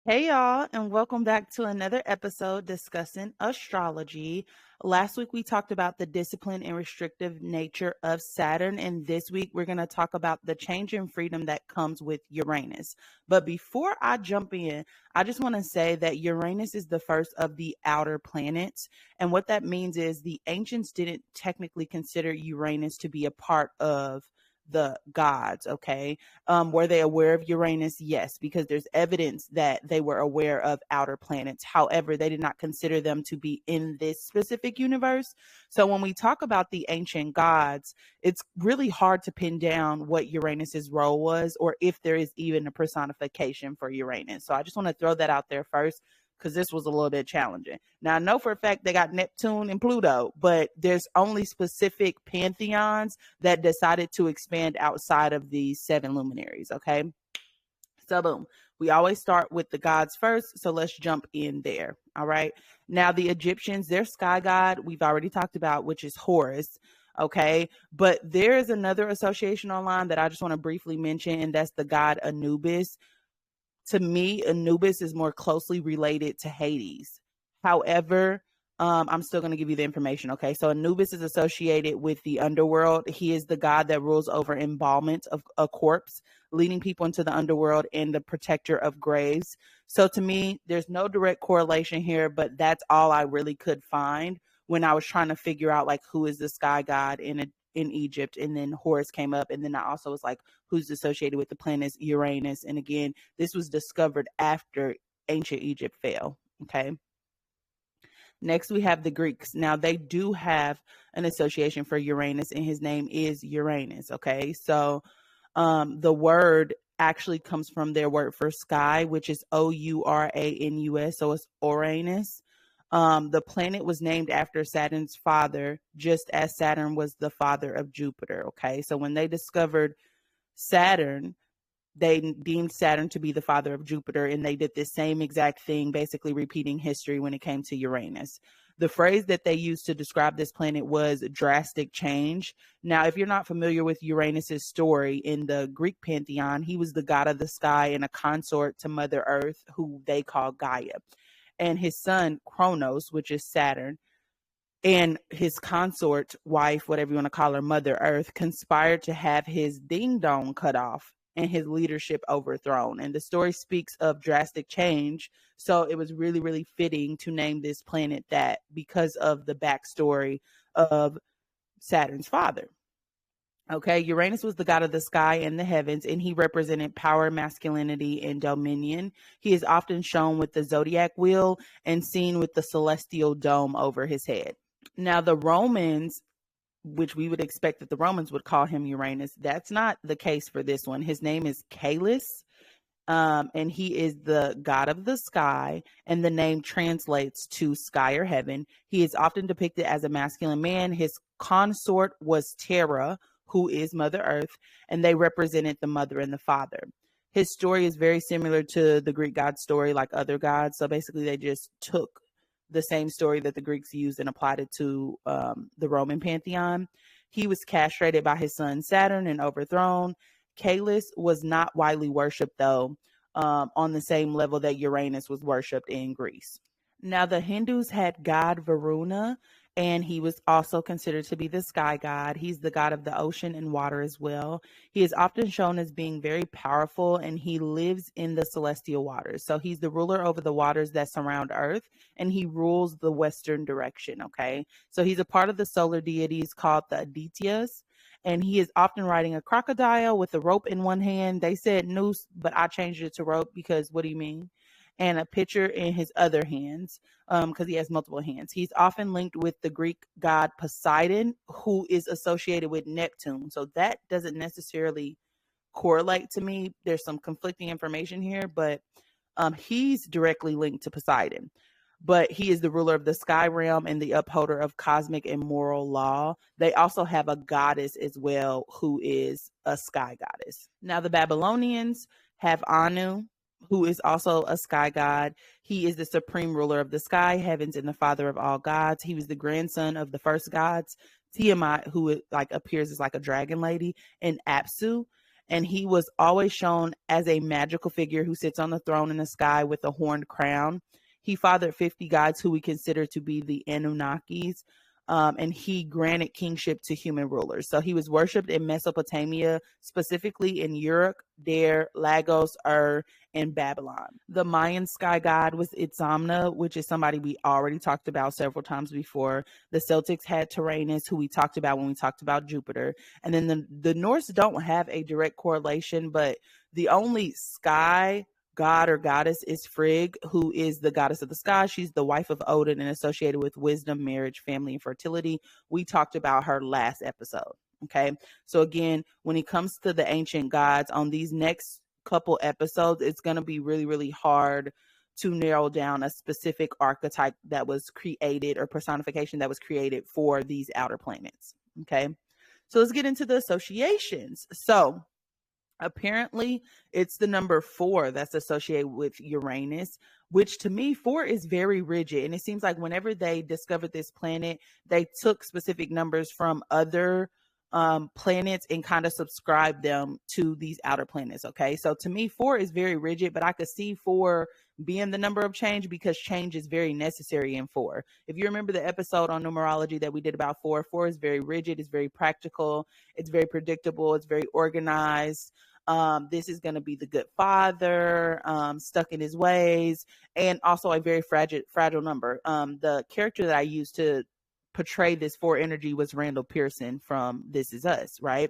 Hey y'all, and welcome back to another episode discussing astrology. Last week we talked about the discipline and restrictive nature of Saturn, and this week we're going to talk about the change in freedom that comes with Uranus. But before I jump in, I just want to say that Uranus is the first of the outer planets, and what that means is the ancients didn't technically consider Uranus to be a part of the gods. Okay, were they aware of Uranus? Yes, because there's evidence that they were aware of outer planets. However, they did not consider them to be in this specific universe. So when we talk about the ancient gods, it's really hard to pin down what Uranus's role was or if there is even a personification for Uranus. So I just want to throw that out there first because this was a little bit challenging. Now, I know for a fact they got Neptune and Pluto, but there's only specific pantheons that decided to expand outside of these seven luminaries. Okay. So, boom, we always start with the gods first. So, let's jump in there. All right. Now, the Egyptians, their sky god, we've already talked about, which is Horus. Okay. But there is another association online that I just want to briefly mention, and that's the god Anubis. To me, Anubis is more closely related to Hades. However, I'm still going to give you the information. Okay. So Anubis is associated with the underworld. He is the god that rules over embalmment of a corpse, leading people into the underworld and the protector of graves. So to me, there's no direct correlation here, but that's all I really could find when I was trying to figure out like who is the sky god in Egypt. And then Horus came up. And then I also was like, who's associated with the planets Uranus. And again, this was discovered after ancient Egypt fell. Okay. Next, we have the Greeks. Now, they do have an association for Uranus, and his name is Uranus. Okay. So the word actually comes from their word for sky, which is Ouranus. So it's Uranus. The planet was named after Saturn's father, just as Saturn was the father of Jupiter. Okay. So when they discovered Saturn, they deemed Saturn to be the father of Jupiter, and they did the same exact thing, basically repeating history when it came to Uranus. The phrase that they used to describe this planet was drastic change. Now, if you're not familiar with Uranus's story in the Greek pantheon, he was the god of the sky and a consort to Mother Earth, who they call Gaia. And his son, Kronos, which is Saturn, and his consort, wife, whatever you want to call her, Mother Earth, conspired to have his ding dong cut off and his leadership overthrown. And the story speaks of drastic change. So it was really, really fitting to name this planet that because of the backstory of Saturn's father. Okay, Uranus was the god of the sky and the heavens, and he represented power, masculinity, and dominion. He is often shown with the zodiac wheel and seen with the celestial dome over his head. Now, the Romans, which we would expect that the Romans would call him Uranus, that's not the case for this one. His name is Caelus, and he is the god of the sky, and the name translates to sky or heaven. He is often depicted as a masculine man. His consort was Terra, who is Mother Earth, and they represented the mother and the father. His story is very similar to the Greek god story, like other gods. So basically, they just took the same story that the Greeks used and applied it to the Roman pantheon. He was castrated by his son Saturn and overthrown. Caelus was not widely worshipped, though, on the same level that Uranus was worshipped in Greece. Now, the Hindus had god Varuna, and he was also considered to be the sky god. He's the god of the ocean and water as well. He is often shown as being very powerful, and he lives in the celestial waters. So he's the ruler over the waters that surround Earth, and he rules the western direction. Okay. So he's a part of the solar deities called the Adityas, and he is often riding a crocodile with a rope in one hand. They said noose, but I changed it to rope because what do you mean? And a pitcher in his other hands, because he has multiple hands. He's often linked with the Greek god Poseidon, who is associated with Neptune. So that doesn't necessarily correlate to me. There's some conflicting information here, but he's directly linked to Poseidon. But he is the ruler of the sky realm and the upholder of cosmic and moral law. They also have a goddess as well, who is a sky goddess. Now, the Babylonians have Anu, who is also a sky god. He is the supreme ruler of the sky, heavens, and the father of all gods. He was the grandson of the first gods, Tiamat, who like appears as like a dragon lady, and Apsu. And he was always shown as a magical figure who sits on the throne in the sky with a horned crown. He fathered 50 gods who we consider to be the Anunnakis, and he granted kingship to human rulers. So he was worshipped in Mesopotamia, specifically in Uruk, Der, Lagos, Ur, and Babylon. The Mayan Sky God was Itzamna, which is somebody we already talked about several times before. The Celtics had Tyrannus, who we talked about when we talked about Jupiter. And then the Norse don't have a direct correlation, but the only sky god or goddess is Frigg, who is the goddess of the sky. She's the wife of Odin and associated with wisdom, marriage, family, and fertility. We talked about her last episode. Okay. So again, when it comes to the ancient gods, on these next couple episodes, it's going to be really, really hard to narrow down a specific archetype that was created or personification that was created for these outer planets. Okay. So let's get into the associations. So apparently, it's the number 4 that's associated with Uranus, which to me, 4 is very rigid. And it seems like whenever they discovered this planet, they took specific numbers from other planets and kind of subscribed them to these outer planets. Okay. So to me, 4 is very rigid, but I could see 4 being the number of change because change is very necessary in 4. If you remember the episode on numerology that we did about 4, 4 is very rigid, it's very practical, it's very predictable, it's very organized. This is going to be the good father, stuck in his ways, and also a very fragile number. The character that I used to portray this 4 energy was Randall Pearson from This Is Us, right?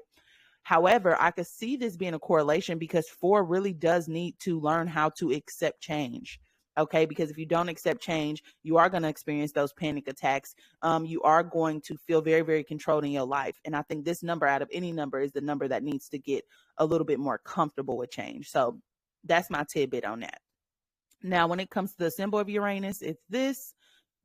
However, I could see this being a correlation because 4 really does need to learn how to accept change. Okay, because if you don't accept change, you are going to experience those panic attacks. You are going to feel very, very controlled in your life. And I think this number out of any number is the number that needs to get a little bit more comfortable with change. So that's my tidbit on that. Now, when it comes to the symbol of Uranus, it's this.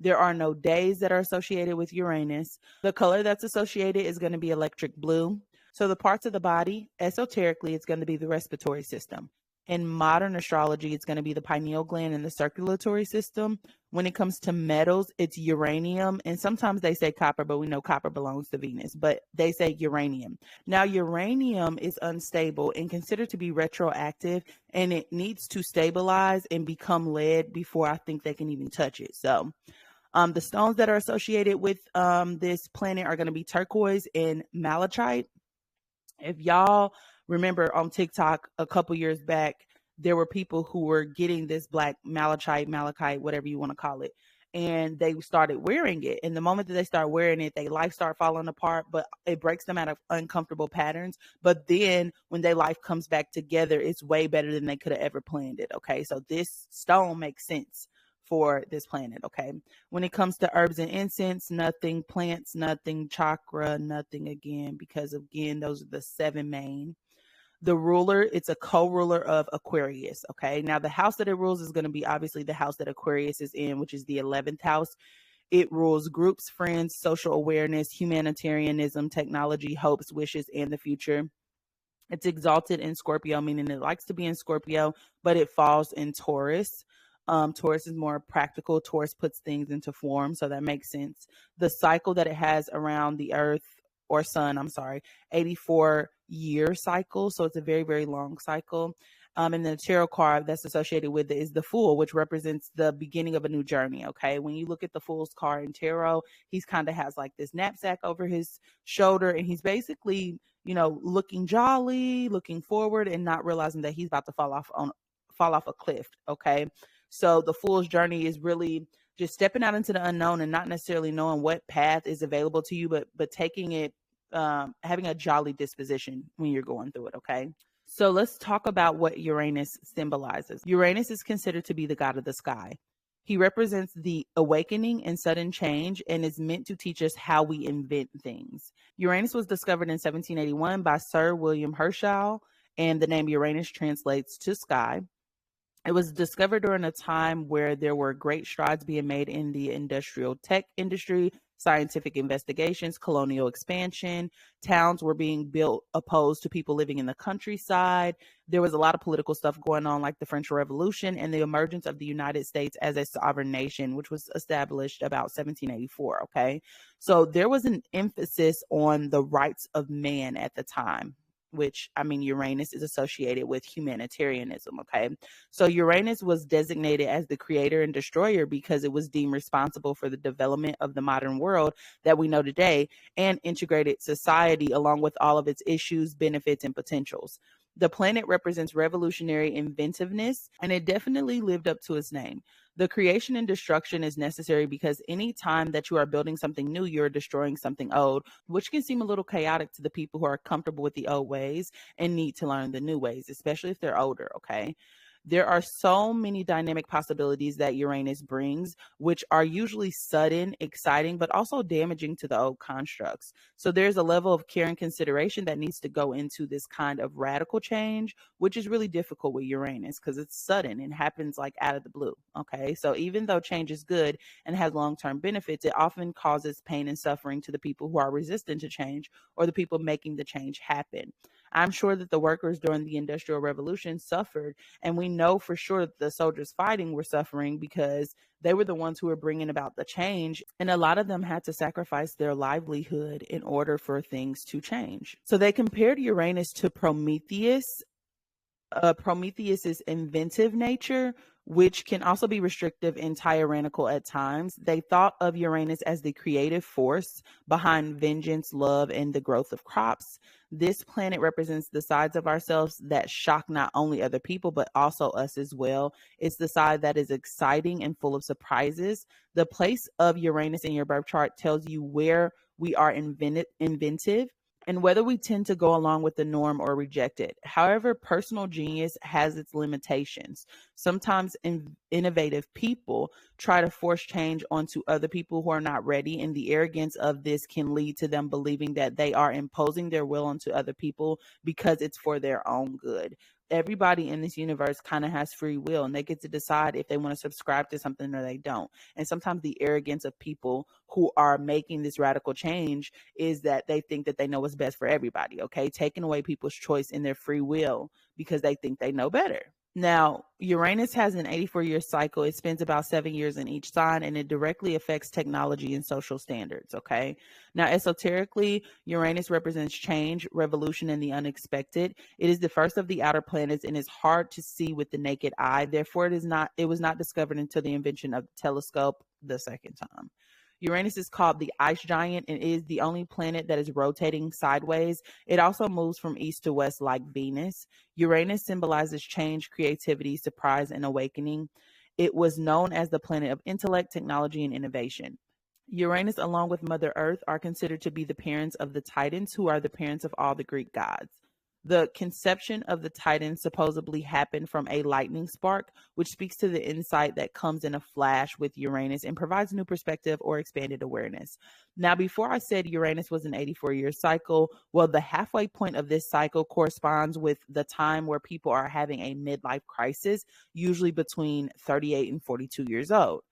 There are no days that are associated with Uranus. The color that's associated is going to be electric blue. So the parts of the body, esoterically, it's going to be the respiratory system. In modern astrology, it's going to be the pineal gland and the circulatory system. When it comes to metals, it's uranium. And sometimes they say copper, but we know copper belongs to Venus. But they say uranium. Now, uranium is unstable and considered to be retroactive. And it needs to stabilize and become lead before I think they can even touch it. So the stones that are associated with this planet are going to be turquoise and malachite. If y'all remember on TikTok a couple years back, there were people who were getting this black malachite, whatever you want to call it, and they started wearing it. And the moment that they start wearing it, their life start falling apart, but it breaks them out of uncomfortable patterns. But then when their life comes back together, it's way better than they could have ever planned it. Okay, so this stone makes sense for this planet. Okay, when it comes to herbs and incense, nothing, plants, nothing, chakra, nothing again, because again, those are the 7 main. The ruler, it's a co-ruler of Aquarius. Okay, now the house that it rules is going to be obviously the house that Aquarius is in, which is the 11th house. It rules groups, friends, social awareness, humanitarianism, technology, hopes, wishes, and the future. It's exalted in Scorpio, meaning it likes to be in Scorpio, but it falls in Taurus. Taurus is more practical. Taurus puts things into form, so that makes sense. The cycle that it has around the earth or sun, 84-year cycle. So it's a very, very long cycle. And the tarot card that's associated with it is the Fool, which represents the beginning of a new journey. Okay. When you look at the Fool's card in tarot, he's kind of has like this knapsack over his shoulder, and he's basically, looking jolly, looking forward, and not realizing that he's about to fall off a cliff. Okay. So the Fool's journey is really just stepping out into the unknown and not necessarily knowing what path is available to you, but taking it, having a jolly disposition when you're going through it. Okay. So let's talk about what Uranus symbolizes. Uranus is considered to be the god of the sky. He represents the awakening and sudden change and is meant to teach us how we invent things. Uranus was discovered in 1781 by Sir William Herschel, and the name Uranus translates to sky. It was discovered during a time where there were great strides being made in the industrial tech industry, scientific investigations, colonial expansion. Towns were being built opposed to people living in the countryside. There was a lot of political stuff going on, like the French Revolution and the emergence of the United States as a sovereign nation, which was established about 1784. Okay. So there was an emphasis on the rights of man at the time, which I mean, Uranus is associated with humanitarianism. Okay. So Uranus was designated as the creator and destroyer because it was deemed responsible for the development of the modern world that we know today and integrated society along with all of its issues, benefits, and potentials. The planet represents revolutionary inventiveness, and it definitely lived up to its name. The creation and destruction is necessary because any time that you are building something new, you're destroying something old, which can seem a little chaotic to the people who are comfortable with the old ways and need to learn the new ways, especially if they're older, okay? There are so many dynamic possibilities that Uranus brings, which are usually sudden, exciting, but also damaging to the old constructs. So there's a level of care and consideration that needs to go into this kind of radical change, which is really difficult with Uranus because it's sudden and happens like out of the blue. Okay. So even though change is good and has long-term benefits, it often causes pain and suffering to the people who are resistant to change or the people making the change happen. I'm sure that the workers during the Industrial Revolution suffered, and we know for sure that the soldiers fighting were suffering because they were the ones who were bringing about the change. And a lot of them had to sacrifice their livelihood in order for things to change. So they compared Uranus to Prometheus. Prometheus's inventive nature, which can also be restrictive and tyrannical at times. They thought of Uranus as the creative force behind vengeance, love, and the growth of crops. This planet represents the sides of ourselves that shock not only other people, but also us as well. It's the side that is exciting and full of surprises. The place of Uranus in your birth chart tells you where we are inventive and whether we tend to go along with the norm or reject it. However, personal genius has its limitations. Sometimes innovative people try to force change onto other people who are not ready, and the arrogance of this can lead to them believing that they are imposing their will onto other people because it's for their own good. Everybody in this universe kind of has free will, and they get to decide if they want to subscribe to something or they don't. And sometimes the arrogance of people who are making this radical change is that they think that they know what's best for everybody, okay? Taking away people's choice in their free will because they think they know better. Now, Uranus has an 84-year cycle. It spends about 7 years in each sign, and it directly affects technology and social standards, okay? Now, esoterically, Uranus represents change, revolution, and the unexpected. It is the first of the outer planets and is hard to see with the naked eye. Therefore, it was not discovered until the invention of the telescope the second time. Uranus is called the ice giant and is the only planet that is rotating sideways. It also moves from east to west like Venus. Uranus symbolizes change, creativity, surprise, and awakening. It was known as the planet of intellect, technology, and innovation. Uranus, along with Mother Earth, are considered to be the parents of the Titans, who are the parents of all the Greek gods. The conception of the Titans supposedly happened from a lightning spark, which speaks to the insight that comes in a flash with Uranus and provides new perspective or expanded awareness. Now, before I said Uranus was an 84-year cycle, well, the halfway point of this cycle corresponds with the time where people are having a midlife crisis, usually between 38 and 42 years old.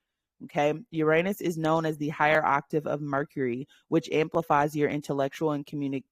Okay, Uranus is known as the higher octave of Mercury, which amplifies your intellectual and communication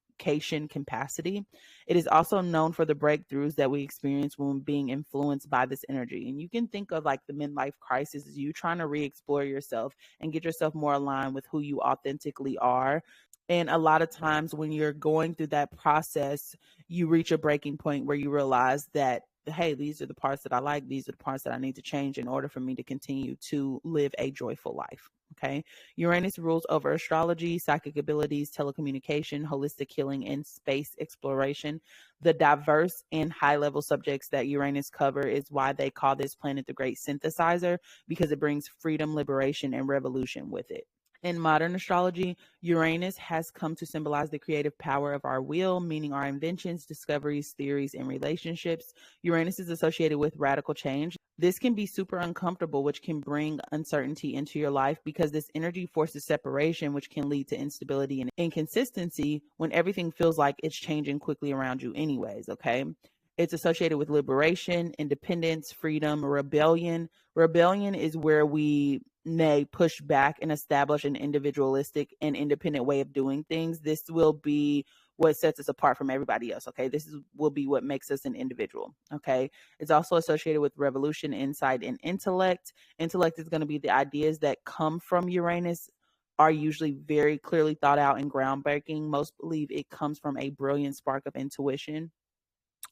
capacity. It is also known for the breakthroughs that we experience when being influenced by this energy. And you can think of like the midlife crisis as you trying to re-explore yourself and get yourself more aligned with who you authentically are. And a lot of times when you're going through that process, you reach a breaking point where you realize that, hey, these are the parts that I like. These are the parts that I need to change in order for me to continue to live a joyful life. Okay. Uranus rules over astrology, psychic abilities, telecommunication, holistic healing, and space exploration. The diverse and high level subjects that Uranus cover is why they call this planet the great synthesizer, because it brings freedom, liberation, and revolution with it. In modern astrology, Uranus has come to symbolize the creative power of our will, meaning our inventions, discoveries, theories, and relationships. Uranus is associated with radical change. This can be super uncomfortable, which can bring uncertainty into your life because this energy forces separation, which can lead to instability and inconsistency when everything feels like it's changing quickly around you anyways, okay? It's associated with liberation, independence, freedom, rebellion. Rebellion is where we may push back and establish an individualistic and independent way of doing things. This will be what sets us apart from everybody else. Okay. Will be what makes us an individual. Okay. It's also associated with revolution, insight, and intellect. Intellect is going to be the ideas that come from Uranus are usually very clearly thought out and groundbreaking. Most believe it comes from a brilliant spark of intuition.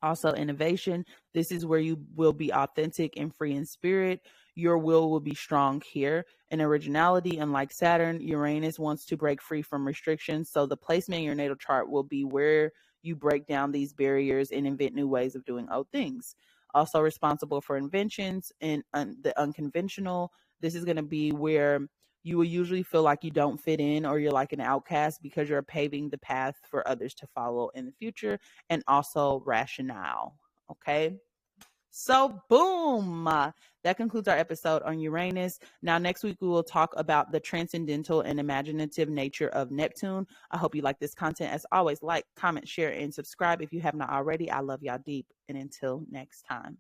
Also, innovation. This is where you will be authentic and free in spirit. Your will be strong here. And originality, unlike Saturn, Uranus wants to break free from restrictions. So the placement in your natal chart will be where you break down these barriers and invent new ways of doing old things. Also responsible for inventions and the unconventional. This is going to be where you will usually feel like you don't fit in or you're like an outcast because you're paving the path for others to follow in the future. And also rationale. Okay. So, boom. That concludes our episode on Uranus. Now, next week, we will talk about the transcendental and imaginative nature of Neptune. I hope you like this content. As always, like, comment, share, and subscribe if you have not already. I love y'all deep. And until next time.